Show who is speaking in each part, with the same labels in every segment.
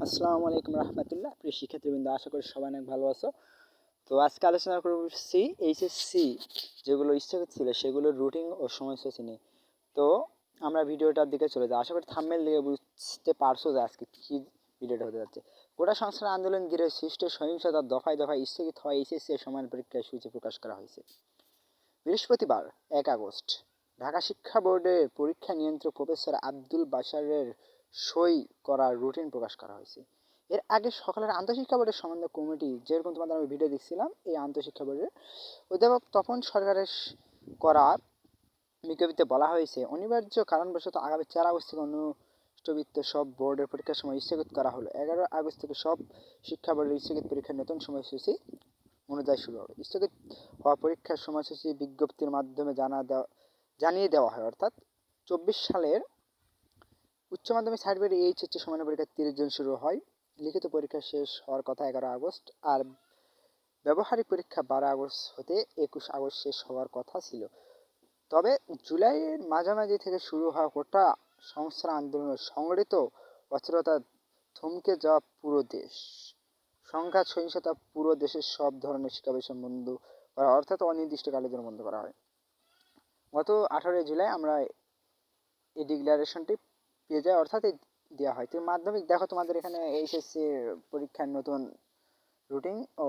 Speaker 1: আসসালামু আলাইকুম রহমতুল্লাহ। প্রিয় শিক্ষার্থীবৃন্দ, আশা করি সবাই অনেক ভালো আছো। তো আজকে আলোচনা করছি এইচএসসি যেগুলো স্থগিত ছিল সেগুলোর রুটিন ও সময়সূচি নিয়ে। তো আমরা ভিডিওটার দিকে চলে যাই। আশা করি থাম্বনেল দিকে বুঝতে পারছো যে আজকে কি ভিডিওটা হতে যাচ্ছে। গোটা সংস্কার আন্দোলন ঘিরে সৃষ্ট সহিংসতার দফায় দফায় স্থগিত হওয়া এইচএসসি এর সমান পরীক্ষার সূচি প্রকাশ করা হয়েছে। বৃহস্পতিবার 1 আগস্ট ঢাকা শিক্ষা বোর্ডের পরীক্ষা নিয়ন্ত্রক প্রফেসর আব্দুল বাশারের সই করা রুটিন প্রকাশ করা হয়েছে। এর আগে সকালের আন্তঃশিক্ষা বোর্ডের সমন্বয় কমিটি, যেরকম তোমাদের আমি ভিডিও দেখছিলাম, এই আন্তঃশিক্ষা বোর্ডের অধ্যাপক তপন সরকারের করা বিজ্ঞপ্তিতে বলা হয়েছে, অনিবার্য কারণবশত আগামী 4 আগস্ট থেকে অনুষ্ঠিত সব বোর্ডের পরীক্ষার সময় স্থগিত করা হলো। 11 আগস্ট থেকে সব শিক্ষা বোর্ডের স্থগিত পরীক্ষার নতুন সময়সূচি অনুযায়ী শুরু হবে। স্থগিত হওয়া পরীক্ষার সময়সূচি বিজ্ঞপ্তির মাধ্যমে জানিয়ে দেওয়া হয়। অর্থাৎ 24 সালের উচ্চ মাধ্যমিক সার্টিফিকেট এইচএসসি সমান পরীক্ষা 30 জুন শুরু হয়। লিখিত পরীক্ষা শেষ হওয়ার কথা 11 আগস্ট, আর ব্যবহারিক পরীক্ষা 12 আগস্ট হতে 21 আগস্ট শেষ হওয়ার কথা ছিল। তবে জুলাইয়ের মাঝামাঝি থেকে শুরু হওয়া কোটা সংস্কার আন্দোলনের সংগঠিত অস্থিরতা থমকে যাওয়া পুরো দেশ সংঘাত সহিংসতা পুরো দেশের সব ধরনের শিক্ষা প্রতিষ্ঠান বন্ধ করা, অর্থাৎ অনির্দিষ্টকালের জন্য বন্ধ করা হয়। গত 18 জুলাই আমরা এই ডিক্লারেশনটি পেয়ে যাই, অর্থাৎ দেওয়া হয়। তো মাধ্যমিক দেখো, তোমাদের এখানে এইচএসসি পরীক্ষার নতুন রুটিন ও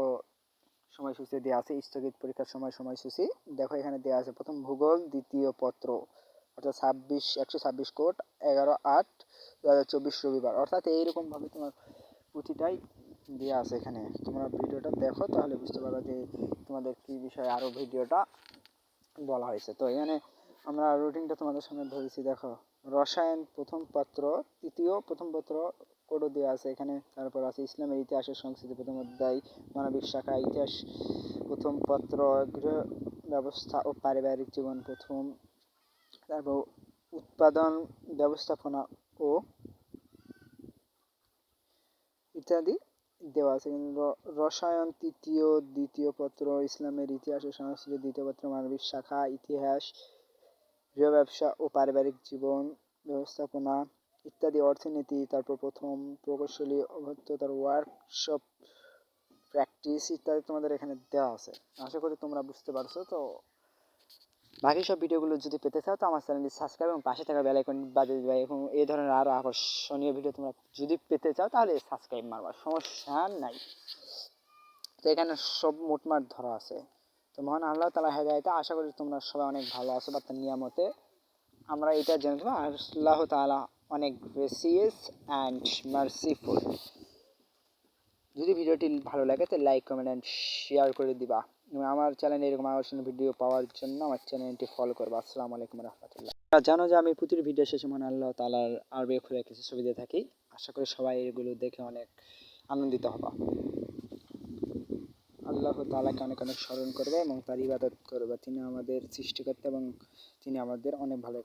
Speaker 1: সময়সূচি দেওয়া আছে। স্থগিত পরীক্ষার সময়সূচি দেখো, এখানে দেওয়া আছে। প্রথম ভূগোল, দ্বিতীয় পত্র অর্থাৎ 126 কোড 11/8/2024 রবিবার, অর্থাৎ এইরকমভাবে তোমার প্রতিটাই দেওয়া আছে। এখানে তোমরা ভিডিওটা দেখো, তাহলে বুঝতে পারবে যে তোমাদের কি বিষয়ে আরও ভিডিওটা বলা হয়েছে। তো এখানে আমরা রুটিনটা তোমাদের সামনে ধরেছি। দেখো, রসায়ন প্রথম পত্র, তৃতীয় প্রথম পত্র কোডও দেওয়া আছে এখানে। তারপর আছে ইসলামের ইতিহাসের সংস্কৃতি প্রথম অধ্যায়, মানবিক শাখা ইতিহাস প্রথম পত্র, গৃহ ব্যবস্থা ও পারিবারিক জীবন প্রথম, তারপর উৎপাদন ব্যবস্থাপনা ও ইত্যাদি দেওয়া আছে। রসায়ন দ্বিতীয় পত্র, ইসলামের ইতিহাস ও সংস্কৃতি দ্বিতীয় পত্র, মানবিক শাখা ইতিহাস, গৃহ ব্যবসা ও পারিবারিক জীবন ব্যবস্থাপনা ইত্যাদি, অর্থনীতি, তারপর প্রথম প্রকৌশলী অভিজ্ঞতার ওয়ার্কশপ প্র্যাকটিস ইত্যাদি তোমাদের এখানে দেওয়া আছে। আশা করি তোমরা বুঝতে পারছো। তো বাকি সব ভিডিওগুলো যদি পেতে চাও তো আমার চ্যানেলটি সাবস্ক্রাইব এবং পাশে থাকা বেল আইকন বাজিয়ে দিবা। এবং এই ধরনের আরও আকর্ষণীয় ভিডিও তোমরা যদি পেতে চাও তাহলে সাবস্ক্রাইব মারবা, সমস্যা নাই। তো এখানে সব মোটমাট ধরা আছে। তো মহান আল্লাহ তাআলা হেদায়েতে, আশা করি তোমরা সবাই অনেক ভালো আছো বা তার নিয়ামতে। আমরা এটা জানবো আল্লাহ তাআলা অনেক গ্রেসিয়াস অ্যান্ড মার্সিফুল। যদি ভিডিওটি ভালো লাগে তো লাইক, কমেন্ট অ্যান্ড শেয়ার করে দিবা। এবং আমার চ্যানেলে এরকম আকর্ষণীয় ভিডিও পাওয়ার জন্য আমার চ্যানেলটি ফলো করবা। আসসালামু আলাইকুম রহমতুল্লাহ। জানো যে আমি প্রতিটি ভিডিও শেষে মহান আল্লাহ তাআলার আরবি অক্ষরে কিছু ছবি দিয়ে থাকি। আশা করি সবাই এগুলো দেখে অনেক আনন্দিত হবা। আল্লাহ তাআলাকে অনেক অনেক স্মরণ করবে এবং তার ইবাদত করবে। তিনি আমাদের সৃষ্টিকর্তা এবং তিনি আমাদের অনেক ভালো